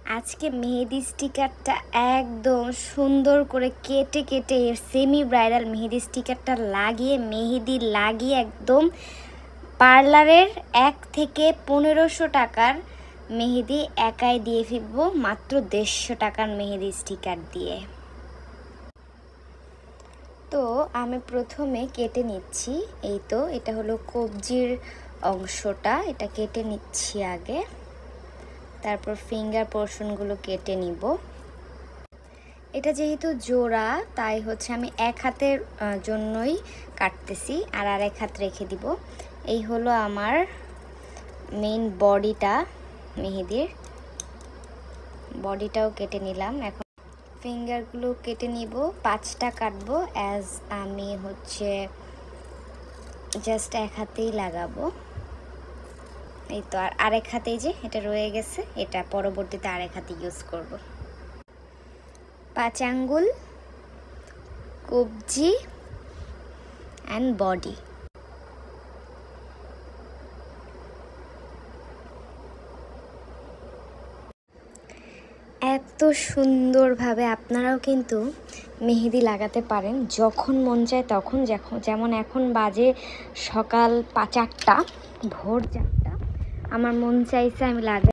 আজকে মেহেদি স্টিকারটা একদম সুন্দর করে কেটে কেটে সেমি ব্রাইডাল মেহেদি স্টিকারটা লাগিয়ে একদম পার্লারের 1 থেকে 1500 টাকার মেহেদি একাই দিয়ে ফেলবো মাত্র 150 টাকার মেহেদি স্টিকার দিয়ে। তো আমি প্রথমে কেটে নিচ্ছি, এই তো এটা হলো কবজির অংশটা, এটা কেটে নিচ্ছি আগে, তারপর ফিঙ্গার পোর্শনগুলো কেটে নিব। এটা যেহেতু জোড়া তাই হচ্ছে আমি এক হাতের জন্যই কাটতেছি আর আরেক হাত রেখে দিব। এই হলো আমার মেইন বডিটা, মেহেদির বডিটাও কেটে নিলাম। এখন ফিঙ্গারগুলো কেটে নিব, 5টা কাটবো, অ্যাজ আমি হচ্ছে জাস্ট এক হাতেই লাগাবো। এই তো আর আরেক হাতেই যে এটা রয়ে গেছে, এটা পরবর্তীতে আরেক হাতে ইউজ করব। 5 আঙ্গুল, কবজি অ্যান্ড বডি। এত সুন্দরভাবে আপনারাও কিন্তু মেহেদি লাগাতে পারেন যখন মন চায় তখন। যেমন এখন বাজে সকাল 4টা, ভোর 4টা, আমার মন চাইছে আমি লাগাই।